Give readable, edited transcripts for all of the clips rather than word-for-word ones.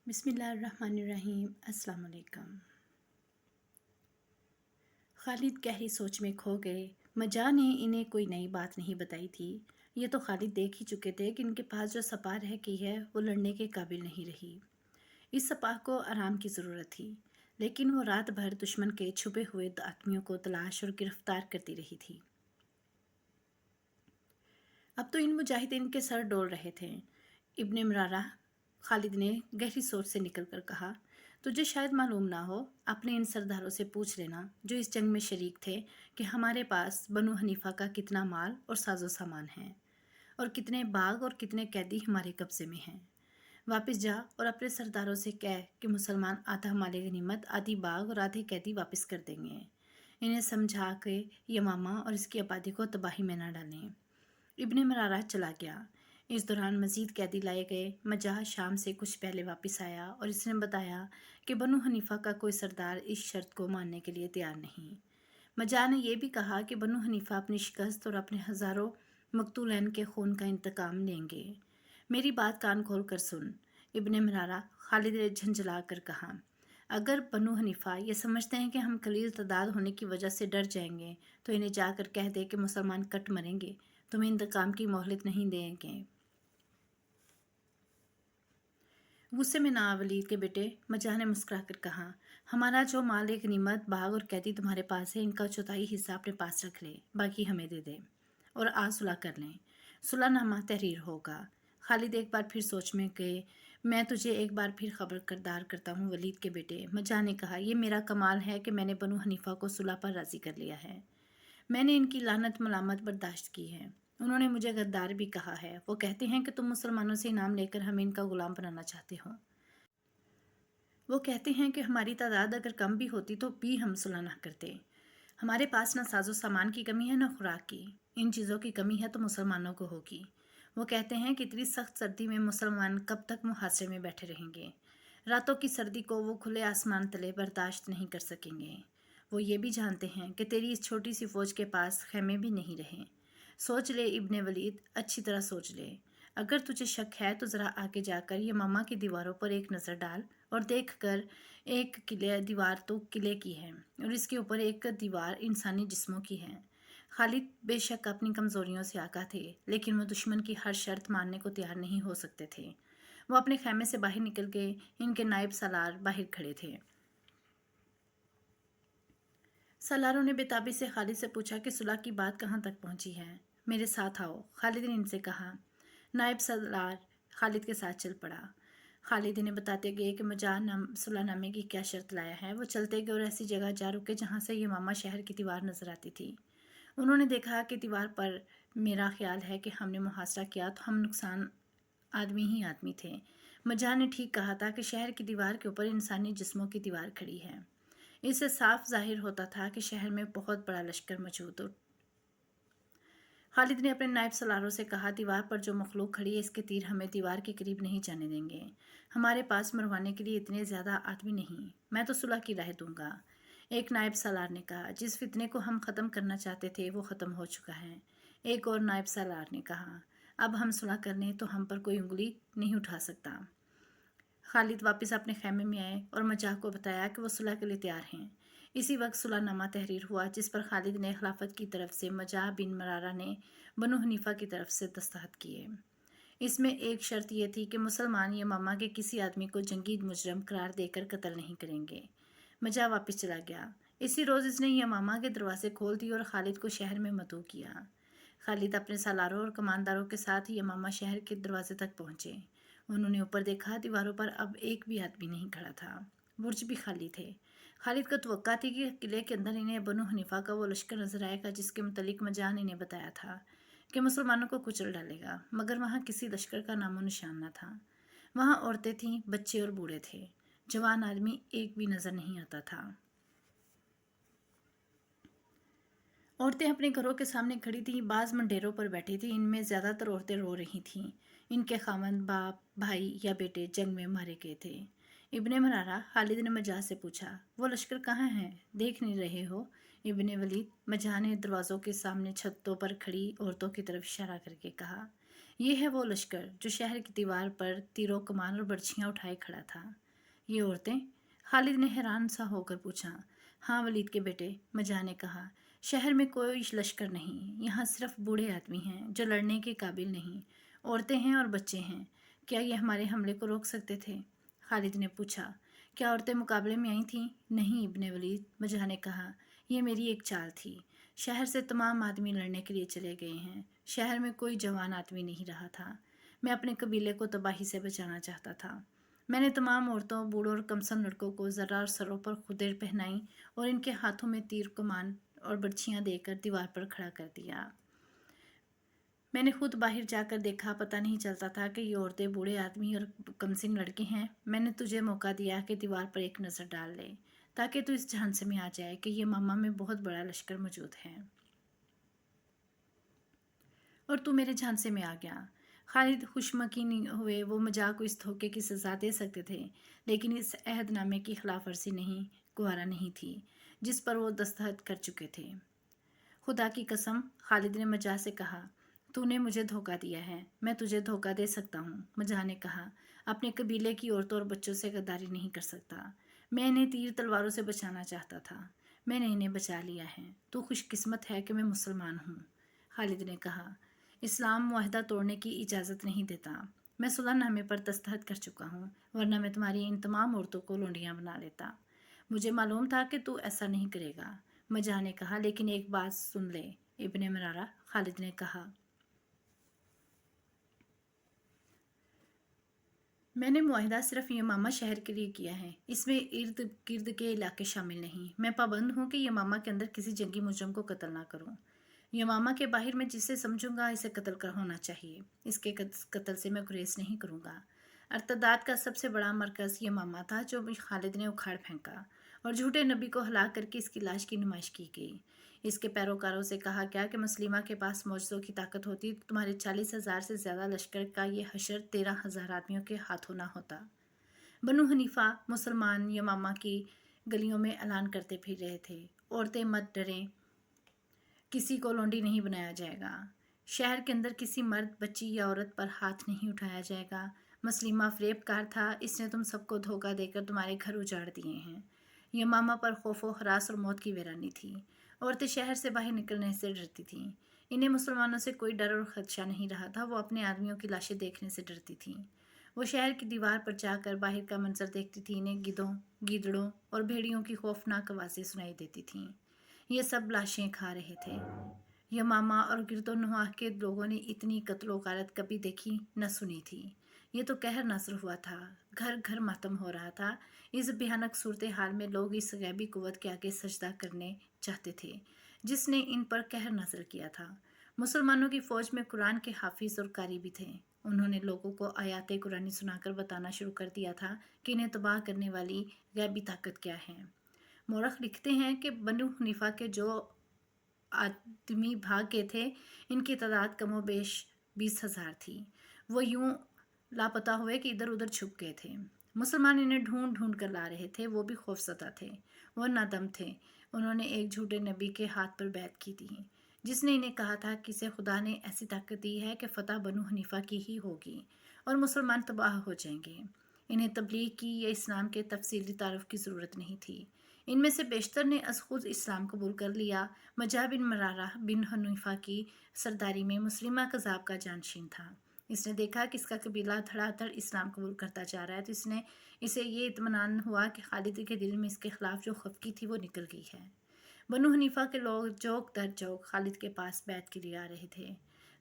बिस्मिल्लाहिर्रहमानिर्रहीम। अस्सलाम वालेकुम। खालिद गहरी सोच में खो गए। मजा ने इन्हें कोई नई बात नहीं बताई थी। ये तो खालिद देख ही चुके थे कि इनके पास जो सपा रह गई है वो लड़ने के काबिल नहीं रही। इस सपा को आराम की ज़रूरत थी, लेकिन वो रात भर दुश्मन के छुपे हुए आदमियों को तलाश और गिरफ्तार करती रही थी। अब तो इन मुजाहिदीन के सर डोल रहे थे। इब्ने मरारा, खालिद ने गहरी सोच से निकलकर कहा, तुझे शायद मालूम ना हो, अपने इन सरदारों से पूछ लेना जो इस जंग में शरीक थे कि हमारे पास बनु हनीफा का कितना माल और साजो सामान है और कितने बाग और कितने कैदी हमारे कब्जे में हैं। वापस जा और अपने सरदारों से कह कि मुसलमान आधा माल गनीमत, आधी बाग और आधे कैदी वापस कर देंगे। इन्हें समझा के यमामा और इसकी आबादी को तबाही में न डालें। इब्ने मरारा चला गया। इस दौरान मजीद कैदी लाए गए। मजाह शाम से कुछ पहले वापस आया और इसने बताया कि बनु हनीफा का कोई सरदार इस शर्त को मानने के लिए तैयार नहीं। मजाह ने यह भी कहा कि बनु हनीफा अपनी शिकस्त और अपने हज़ारों मकतूलैन के खून का इंतकाम लेंगे। मेरी बात कान खोल कर सुन, इब्ने मरारा, खालिद ने झंझला कर कहा। अगर बनु हनीफा ये समझते हैं कि हम कलील तादाद होने की वजह से डर जाएंगे तो इन्हें जाकर कह दे कि मुसलमान कट मरेंगे, तुम्हें इंतकाम की मोहलत नहीं देंगे। गुस्से में ना वलीद के बेटे, मजाह ने मुस्कुरा कर कहा, हमारा जो माल एक गनीमत, बाग और कैदी तुम्हारे पास है, इनका चौथाई हिस्सा अपने पास रख ले, बाकी हमें दे दे और आज सुलह कर लें। सुलहनामा तहरीर होगा। खालिद एक बार फिर सोच में गए। मैं तुझे एक बार फिर खबरदार करता हूँ वलीद के बेटे, मजाह ने कहा, यह मेरा कमाल है कि मैंने बनु हनीफा को सुलह पर राज़ी कर लिया है। मैंने इनकी लानत मलामत बर्दाश्त की है। उन्होंने मुझे गद्दार भी कहा है। वो कहते हैं कि तुम मुसलमानों से इनाम लेकर हमें इनका गुलाम बनाना चाहते हो। वो कहते हैं कि हमारी तादाद अगर कम भी होती तो भी हम सुलह ना करते। हमारे पास ना साजो सामान की कमी है, ना खुराक की। इन चीज़ों की कमी है तो मुसलमानों को होगी। वो कहते हैं कि इतनी सख्त सर्दी में मुसलमान कब तक मुहासरे में बैठे रहेंगे। रातों की सर्दी को वो खुले आसमान तले बर्दाश्त नहीं कर सकेंगे। वो ये भी जानते हैं कि तेरी इस छोटी सी फौज के पास खैमे भी नहीं रहे। सोच ले इब्ने वलीद, अच्छी तरह सोच ले। अगर तुझे शक है तो ज़रा आगे जाकर ये मामा की दीवारों पर एक नज़र डाल और देख कर, एक दीवार तो किले की है और इसके ऊपर एक दीवार इंसानी जिस्मों की है। खालिद बेशक अपनी कमज़ोरियों से आगाह थे, लेकिन वो दुश्मन की हर शर्त मानने को तैयार नहीं हो सकते थे। वो अपने खैमे से बाहर निकल गए। इनके नायब सालार बाहर खड़े थे। सालारों ने बेताबी से खालिद से पूछा कि सुलह की बात कहाँ तक पहुँची है। मेरे साथ आओ, खालिद ने इनसे कहा। नायब सालार खालिद के साथ चल पड़ा। खालिद इन्हें बताते गए कि मजाह सुलहनामे की क्या शर्त लाया है। वो चलते गए और ऐसी जगह जा रुके जहाँ से यमामा शहर की दीवार नज़र आती थी। उन्होंने देखा कि दीवार पर, मेरा ख्याल है कि हमने मुहासरा किया तो हम नुकसान आदमी ही आदमी थे। मजाह ने ठीक कहा था कि शहर की दीवार के ऊपर इंसानी जिस्मों की दीवार खड़ी है। इससे साफ जाहिर होता था कि शहर में बहुत बड़ा लश्कर मौजूद हो। खालिद ने अपने नायब सलारों से कहा, दीवार पर जो मखलूक खड़ी है इसके तीर हमें दीवार के करीब नहीं जाने देंगे। हमारे पास मरवाने के लिए इतने ज़्यादा आदमी नहीं। मैं तो सुलह की राह दूंगा। एक नायब सलार ने कहा, जिस फितने को हम ख़त्म करना चाहते थे वो ख़त्म हो चुका है। एक और नायब सलार ने कहा, अब हम सुलह कर लें तो हम पर कोई उंगली नहीं उठा सकता। खालिद वापस अपने खैमे में आए और मजाह को बताया कि वो सुलह के लिए तैयार हैं। इसी वक्त सुलहनामा तहरीर हुआ, जिस पर खालिद ने खिलाफत की तरफ से, मजाह बिन मरारा ने बनु हनीफा की तरफ से दस्तखत किए। इसमें एक शर्त यह थी कि मुसलमान यमामा के किसी आदमी को जंगी मुजरम करार देकर कत्ल नहीं करेंगे। मजाह वापस चला गया। इसी रोज़ इसने यमामा के दरवाजे खोल दिए और खालिद को शहर में मदऊ किया। खालिद अपने सालारों और कमानदारों के साथ यमामा शहर के दरवाजे तक पहुँचे। उन्होंने ऊपर देखा, दीवारों पर अब एक भी आदमी नहीं खड़ा था। बुर्ज भी खाली थे। खालिद को तवक्का थी कि किले के अंदर इन्हें बनु हनीफा का वो लश्कर नजर आएगा जिसके मुतलिक मजाह ने इन्हें बताया था कि मुसलमानों को कुचल डालेगा, मगर वहाँ किसी लश्कर का नामो निशान न था। वहाँ औरतें थीं, बच्चे और बूढ़े थे। जवान आदमी एक भी नज़र नहीं आता था। औरतें अपने घरों के सामने खड़ी थीं, बाज़ मंडेरों पर बैठी थीं। इनमें ज़्यादातर औरतें रो रही थीं। इनके खामंद, बाप, भाई या बेटे जंग में मारे गए थे। इब्ने मरारा, खालिद ने मजाह से पूछा, वो लश्कर कहाँ है, देख नहीं रहे हो? इब्ने वलीद, मजाह ने दरवाज़ों के सामने छतों पर खड़ी औरतों की तरफ इशारा करके कहा। یہ ہے وہ لشکر جو شہر کی دیوار پر تیروں کمان اور برچھیاں اٹھائے کھڑا تھا۔ یہ عورتیں؟ خالد نے حیران سا ہو کر پوچھا۔ ہاں ولید کے بیٹے، مجاہ نے کہا، شہر میں کوئی لشکر نہیں، یہاں صرف بوڑھے آدمی ہیں جو لڑنے کے قابل نہیں، عورتیں ہیں اور بچے ہیں۔ کیا یہ ہمارے حملے کو روک سکتے تھے؟ خالد نے پوچھا۔ کیا عورتیں مقابلے میں آئی تھیں؟ نہیں ابن ولید، مجاہ نے کہا، یہ میری ایک چال تھی۔ شہر سے تمام آدمی لڑنے کے لیے چلے گئے ہیں، شہر میں کوئی جوان آدمی نہیں رہا تھا۔ میں اپنے قبیلے کو تباہی سے بچانا چاہتا تھا۔ میں نے تمام عورتوں، بوڑھوں اور کمسن لڑکوں کو ذرہ اور سروں پر خدر پہنائی اور ان کے ہاتھوں میں تیر کمان اور برچھیاں دے کر دیوار پر کھڑا کر دیا۔ میں نے خود باہر جا کر دیکھا، پتہ نہیں چلتا تھا کہ یہ عورتیں، بوڑھے آدمی اور کمسن لڑکے ہیں۔ میں نے تجھے موقع دیا کہ دیوار پر ایک نظر ڈال لے تاکہ تو اس جھانسے میں آ جائے کہ یہ ماما میں بہت بڑا لشکر موجود ہے۔ اور تو میرے جھانسے میں آ گیا۔ خالد خوشمکی ہوئے، وہ مجاہ کو اس دھوکے کی سزا دے سکتے تھے، لیکن اس عہد نامے کی خلاف ورزی گوارا نہیں تھی جس پر وہ دستخط کر چکے تھے۔ خدا کی قسم، خالد نے مجاہ سے کہا، تو نے مجھے دھوکہ دیا ہے، میں تجھے دھوکہ دے سکتا ہوں؟ مجاہ نے کہا، اپنے قبیلے کی عورتوں اور بچوں سے غداری نہیں کر سکتا۔ میں انہیں تیر تلواروں سے بچانا چاہتا تھا، میں نے انہیں بچا لیا ہے۔ تو خوش قسمت ہے کہ میں مسلمان ہوں۔ خالد نے کہا، اسلام معاہدہ توڑنے کی اجازت نہیں دیتا۔ میں صلح نامے پر دستخط کر چکا ہوں، ورنہ میں تمہاری ان تمام عورتوں کو لونڈیاں بنا لیتا۔ مجھے معلوم تھا کہ تو ایسا نہیں کرے گا، مجاہ نے کہا، لیکن ایک بات سن لے ابن مرارہ، خالد نے کہا، میں نے معاہدہ صرف یمامہ شہر کے لیے کیا ہے، اس میں ارد گرد کے علاقے شامل نہیں۔ میں پابند ہوں کہ یمامہ کے اندر کسی جنگی مجرم کو قتل نہ کروں۔ یمامہ کے باہر میں جسے سمجھوں گا اسے قتل کر ہونا چاہیے، اس کے قتل سے میں گریز نہیں کروں گا۔ ارتداد کا سب سے بڑا مرکز یمامہ تھا جو خالد نے اکھاڑ پھینکا اور جھوٹے نبی کو ہلاک کر کے اس کی لاش کی نمائش کی گئی۔ اس کے پیروکاروں سے کہا گیا کہ مسلمہ کے پاس معجزوں کی طاقت ہوتی تو تمہارے 40,000 سے زیادہ لشکر کا یہ حشر 13,000 آدمیوں کے ہاتھوں نہ ہوتا۔ بنو حنیفہ مسلمان یمامہ کی گلیوں میں اعلان کرتے پھر رہے تھے، عورتیں مت ڈریں، کسی کو لونڈی نہیں بنایا جائے گا، شہر کے اندر کسی مرد، بچی یا عورت پر ہاتھ نہیں اٹھایا جائے گا۔ مسلمہ فریب کار تھا، اس نے تم سب کو دھوکہ دے کر تمہارے گھر اجاڑ دیے ہیں۔ یمامہ پر خوف و ہراس اور موت کی ویرانی تھی، عورتیں شہر سے باہر نکلنے سے ڈرتی تھیں، انہیں مسلمانوں سے کوئی ڈر اور خدشہ نہیں رہا تھا، وہ اپنے آدمیوں کی لاشیں دیکھنے سے ڈرتی تھیں۔ وہ شہر کی دیوار پر جا کر باہر کا منظر دیکھتی تھی، انہیں گدھوں، گیدڑوں اور بھیڑیوں کی خوفناک آوازیں سنائی دیتی تھیں، یہ سب لاشیں کھا رہے تھے۔ یمامہ اور گرد و نواح کے لوگوں نے اتنی قتل و غارت کبھی دیکھی نہ سنی تھی، یہ تو قہر نازل ہوا تھا، گھر گھر ماتم ہو رہا تھا۔ اس بھیانک صورتحال میں لوگ اس غیبی قوت کے آگے سجدہ کرنے چاہتے تھے جس نے ان پر قہر نازل کیا تھا۔ مسلمانوں کی فوج میں قرآن کے حافظ اور قاری بھی تھے، انہوں نے لوگوں کو آیات قرآنی سنا کر بتانا شروع کر دیا تھا کہ انہیں تباہ کرنے والی غیبی طاقت کیا ہے۔ مورخ لکھتے ہیں کہ بنو حنیفہ کے جو آدمی بھاگ گئے تھے ان کی تعداد کم و بیش 20,000 تھی، وہ یوں لاپتہ ہوئے کہ ادھر ادھر چھپ گئے تھے۔ مسلمان انہیں ڈھونڈ ڈھونڈ کر لا رہے تھے، وہ بھی خوفزدہ تھے، وہ نادم تھے، انہوں نے ایک جھوٹے نبی کے ہاتھ پر بیعت کی تھی جس نے انہیں کہا تھا کہ اسے خدا نے ایسی طاقت دی ہے کہ فتح بنو حنیفہ کی ہی ہوگی اور مسلمان تباہ ہو جائیں گے۔ انہیں تبلیغ کی یا اسلام کے تفصیلی تعارف کی ضرورت نہیں تھی، ان میں سے بیشتر نے از خود اسلام قبول کر لیا۔ مجاہ بن مرارہ بن حنیفہ کی سرداری میں مسلمہ کذاب کا جانشین تھا، اس نے دیکھا کہ اس کا قبیلہ دھڑا دھڑ اسلام قبول کرتا جا رہا ہے، تو اسے یہ اطمینان ہوا کہ خالد کے دل میں اس کے خلاف جو خفگی تھی وہ نکل گئی ہے۔ بنو حنیفہ کے لوگ چوک در چوک خالد کے پاس بیعت کے لیے آ رہے تھے۔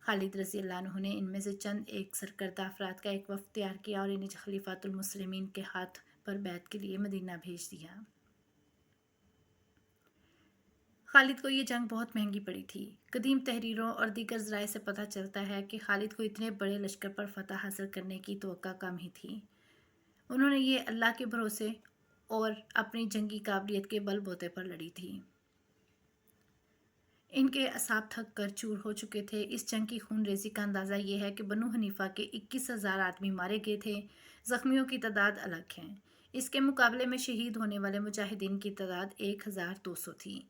خالد رضی اللہ عنہ نے ان میں سے چند ایک سرکردہ افراد کا ایک وفد تیار کیا اور انہیں خلیفۃ المسلمین کے ہاتھ پر بیعت کے لیے مدینہ بھیج دیا۔ خالد کو یہ جنگ بہت مہنگی پڑی تھی۔ قدیم تحریروں اور دیگر ذرائع سے پتہ چلتا ہے کہ خالد کو اتنے بڑے لشکر پر فتح حاصل کرنے کی توقع کم ہی تھی، انہوں نے یہ اللہ کے بھروسے اور اپنی جنگی قابلیت کے بل بوتے پر لڑی تھی۔ ان کے اعصاب تھک کر چور ہو چکے تھے۔ اس جنگ کی خون ریزی کا اندازہ یہ ہے کہ بنو حنیفہ کے 21,000 آدمی مارے گئے تھے، زخمیوں کی تعداد الگ ہے۔ اس کے مقابلے میں شہید ہونے والے مجاہدین کی تعداد 1,200 تھی۔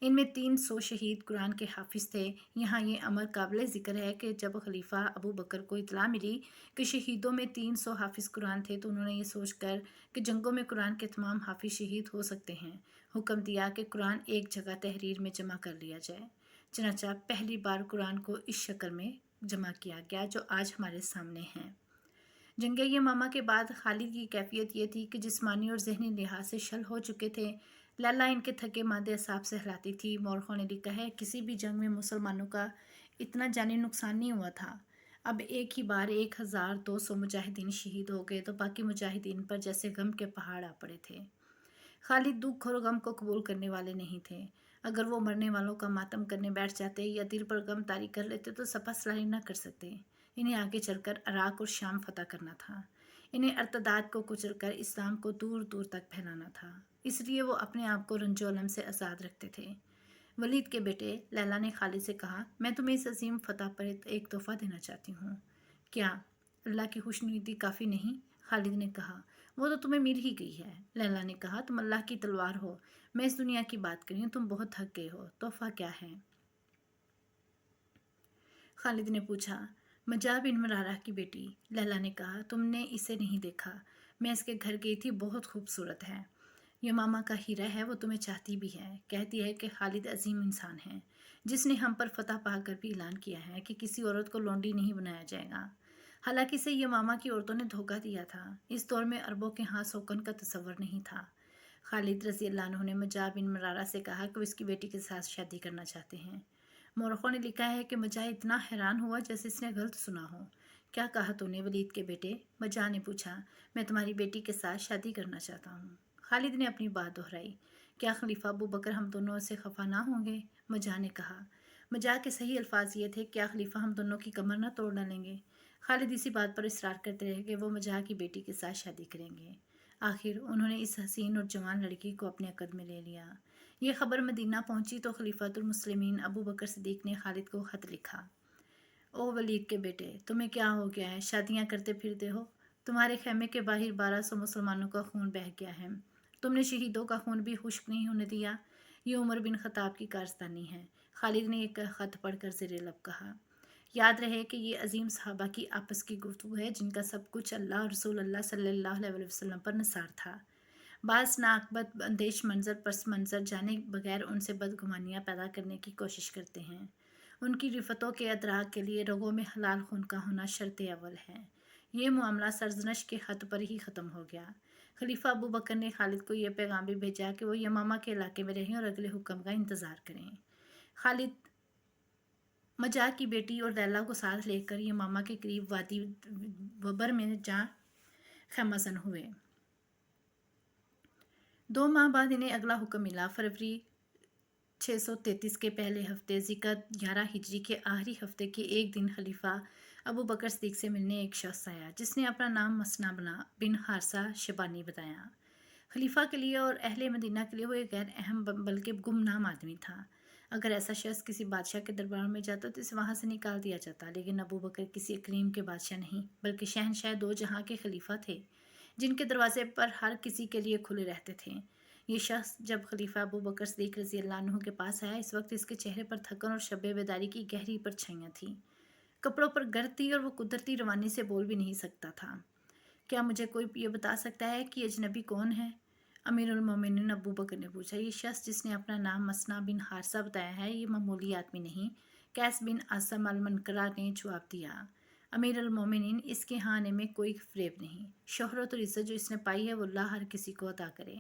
इनमें 300 शहीद कुरान के हाफिज थे। यहाँ ये अमर काबिल ज़िक्र है कि जब खलीफा अबू बकर को इतला मिली कि शहीदों में 300 हाफिज कुरान थे तो उन्होंने ये सोचकर कि जंगों में कुरान के तमाम हाफिज शहीद हो सकते हैं, हुक्म दिया कि कुरान एक जगह तहरीर में जमा कर लिया जाए। चनाचा पहली बार कुरान को इस शक्ल में जमा किया गया जो आज हमारे सामने है। जंग यमामा के बाद खालिद की कैफियत ये थी कि जिस्मानी और जहनी लिहाज से शल हो चुके थे। लैला इनके थके मादे असाब से हिलाती थी। मौरखों ने लिखा है, किसी भी जंग में मुसलमानों का इतना जानी नुकसान नहीं हुआ था। अब एक ही बार 1200 मुजाहिदीन शहीद हो गए तो बाकी मुजाहिदीन पर जैसे गम के पहाड़ आ पड़े थे। खालिद दुख और गम को कबूल करने वाले नहीं थे। अगर वो मरने वालों का मातम करने बैठ जाते या दिल पर गम तारी कर लेते तो सपा सलाही न कर सकते। इन्हें आगे चलकर इराक और शाम फतह करना था। इन्हें अर्तदाद को कुचलकर इस्लाम को दूर दूर तक फैलाना था। इसलिए वो अपने आप को रंजोलम से आज़ाद रखते थे। वलीद के बेटे लैला ने खालिद से कहा, मैं तुम्हें इस अजीम फतह पर एक तोहफ़ा देना चाहती हूँ। क्या अल्लाह की खुशनुदी काफ़ी नहीं? खालिद ने कहा, वो तो तुम्हें मिल ही गई है। लैला ने कहा, तुम अल्लाह की तलवार हो, मैं इस दुनिया की बात करी हूँ, तुम बहुत थक गए हो, तोहफ़ा क्या है? खालिद ने पूछा। मजा बिन मरारा की बेटी। लैला ने कहा, तुमने इसे नहीं देखा, मैं इसके घर गई थी, बहुत खूबसूरत है। ये मामा का हीरा है, वो तुम्हें चाहती भी है। कहती है कि खालिद अजीम इंसान है जिसने हम पर फतह पाकर भी ऐलान किया है कि किसी औरत को लौंडी नहीं बनाया जाएगा। हालांकि से ये मामा की औरतों ने धोखा दिया था। इस दौर में अरबों के यहाँ सौकन का तस्वर नहीं था। खालिद रज़ी अल्लाह अन्हु ने मजा बिन मरारा से कहा कि वो इसकी बेटी के साथ शादी करना चाहते हैं। मौरखों ने लिखा है कि मजा इतना हैरान हुआ जैसे इसने गलत सुना हो। क्या कहा तूने वलीद के बेटे? मजा ने पूछा। मैं तुम्हारी बेटी के साथ शादी करना चाहता हूँ। खालिद ने अपनी बात दोहराई। क्या खलीफा अबू बकर हम दोनों से खफा ना होंगे? मजा ने कहा। मजा के सही अल्फाज ये थे, क्या खलीफा हम दोनों की कमर ना तोड़ डालेंगे? खालिद इसी बात पर इसरार करते रहे कि वो मजा की बेटी के साथ शादी करेंगे। आखिर उन्होंने इस हसीन और जवान लड़की को अपने अकद में ले लिया। ये खबर मदीना पहुंची तो खलीफातुल मुस्लिमीन अबू बकर सिद्दीक ने खालिद को खत लिखा। ओ वलीद के बेटे, तुम्हें क्या हो गया है? शादियां करते फिरते हो? तुम्हारे खेमे के बाहर 1200 मुसलमानों का खून बह गया है। तुमने शहीदों का खून भी खुश्क नहीं होने दिया। ये उमर बिन खताब की कारस्तानी है। खालिद ने एक खत पढ़कर ज़ेरे लब कहा। याद रहे कि ये अजीम सहाबा की आपस की गुफ्तगू है जिनका सब कुछ अल्लाह और रसूल अल्लाह सल्लल्लाहु अलैहि वसल्लम पर निसार था। बाज़ नाकबत अंदेश मंजर पस मंजर जाने बगैर उनसे बदगुमानियाँ पैदा करने की कोशिश करते हैं। उनकी रिफ़तों के अदराक के लिए रगों में हलाल खून का होना शर्त अव्वल है। ये मामला सरजनश के हद पर ही ख़त्म हो गया। खलीफा अबू बकर ने खालिद को यह पैगाम भी भेजा कि वो यमामा के इलाके में रहें और अगले हुक्म का इंतज़ार करें। खालिद मजा की बेटी और लैला को साथ लेकर यमामा के करीब वादी वबर में जा खैमासन हुए। 2 माह बाद इन्हें अगला हुक्म मिला। फरवरी 633 के पहले हफ्ते ज़िक़त 11 हिजरी के आखिरी हफ्ते के एक दिन खलीफा अबू बकर सिद्दीक से मिलने एक शख्स आया जिसने अपना नाम मसना बिन हारसा शबानी बताया। खलीफा के लिए और अहले मदीना के लिए वो एक गैर अहम बल्कि गुमनाम आदमी था। अगर ऐसा शख्स किसी बादशाह के दरबार में जाता तो इसे वहाँ से निकाल दिया जाता, लेकिन अबू बकर किसी अकलीम के बादशाह नहीं बल्कि शहनशाह दो जहाँ के खलीफा थे जिनके दरवाजे पर हर किसी के लिए खुले रहते थे। ये शख्स जब खलीफा अबू बकर सिद्दीक रज़ी अल्लाह अन्हु के पास आया, इस वक्त इसके चेहरे पर थकन और शब बेदारी की गहरी परछाइयाँ थीं। कपड़ों पर गर्द थी और वो कुदरती रवानी से बोल भी नहीं सकता था। क्या मुझे कोई ये बता सकता है कि अजनबी कौन है? अमीरुल मोमिनीन अबू बकर ने पूछा। ये शख्स जिसने अपना नाम मसना बिन हारसा बताया है, ये मामूली आदमी नहीं, कैस बिन आसम अल मनकरा ने जवाब दिया। अमीरुल मोमिनीन, इसके यहाँ आने में कोई फ़रेब नहीं। शोहरत और इज़्ज़त जो इसने पाई है वो अल्लाह हर किसी को अता करे।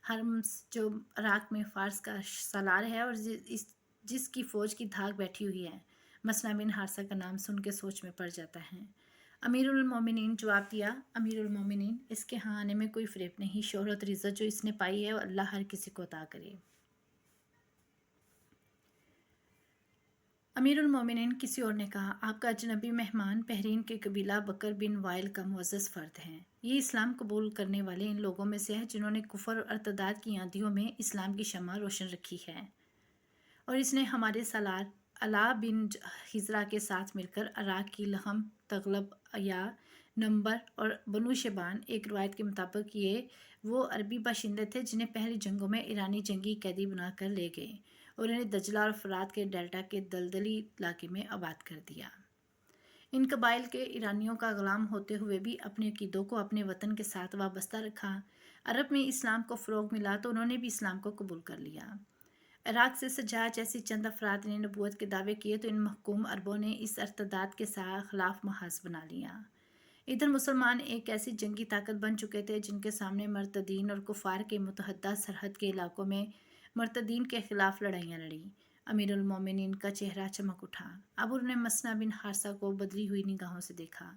हर्म्स जो इराक में फ़ारस का सालार है और जिसकी फ़ौज की धाक बैठी हुई है, मसना बिन हारसा का नाम सुन के सोच में पड़ जाता है। अमीरुल मोमिनीन जवाब दिया, अमीरुल मोमिनीन, इसके यहाँ आने में कोई फ़रेब नहीं। शोहरत और इज़्ज़त जो इसने पाई है वो अल्लाह हर किसी को अता करे। अमीरुल मोमिनीन किसी और ने कहा, आपका अजनबी मेहमान बहरीन के कबीला बकर बिन वाइल का मुअज़्ज़ज़ फ़र्द है। ये इस्लाम कबूल करने वाले इन लोगों में से है जिन्होंने कुफर और अर्तदाद की आंधियों में इस्लाम की शम्मा रोशन रखी है, और इसने हमारे सालार अला बिन हिजरा के साथ मिलकर इराक की लहम तगलब या नंबर और बनु शेबान, एक रवायत के मुताबिक ये वो अरबी बाशिंदे थे जिन्हें पहली जंगों में ईरानी जंगी कैदी बनाकर ले गए اور انہیں دجلہ اور فرات کے ڈیلٹا کے دلدلی علاقے میں آباد کر دیا۔ ان قبائل کے ایرانیوں کا غلام ہوتے ہوئے بھی اپنے عقیدوں کو اپنے وطن کے ساتھ وابستہ رکھا۔ عرب میں اسلام کو فروغ ملا تو انہوں نے بھی اسلام کو قبول کر لیا۔ عراق سے سجاد جیسی چند افراد نے نبوت کے دعوے کیے تو ان محکوم عربوں نے اس ارتداد کے خلاف محاذ بنا لیا۔ ادھر مسلمان ایک ایسی جنگی طاقت بن چکے تھے جن کے سامنے مرتدین اور کفار کے متحدہ سرحد کے علاقوں میں مرتدین کے خلاف لڑائیاں لڑیں۔ امیر المومنین کا چہرہ چمک اٹھا۔ اب انہوں نے مسنہ بن حارثہ کو بدلی ہوئی نگاہوں سے دیکھا۔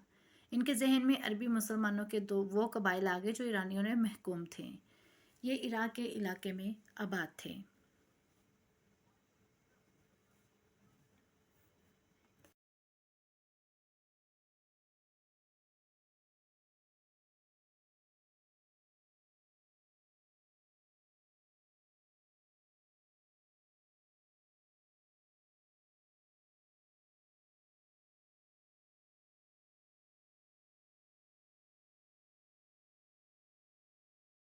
ان کے ذہن میں عربی مسلمانوں کے وہ قبائل آگے جو ایرانیوں نے محکوم تھے۔ یہ عراق کے علاقے میں آباد تھے۔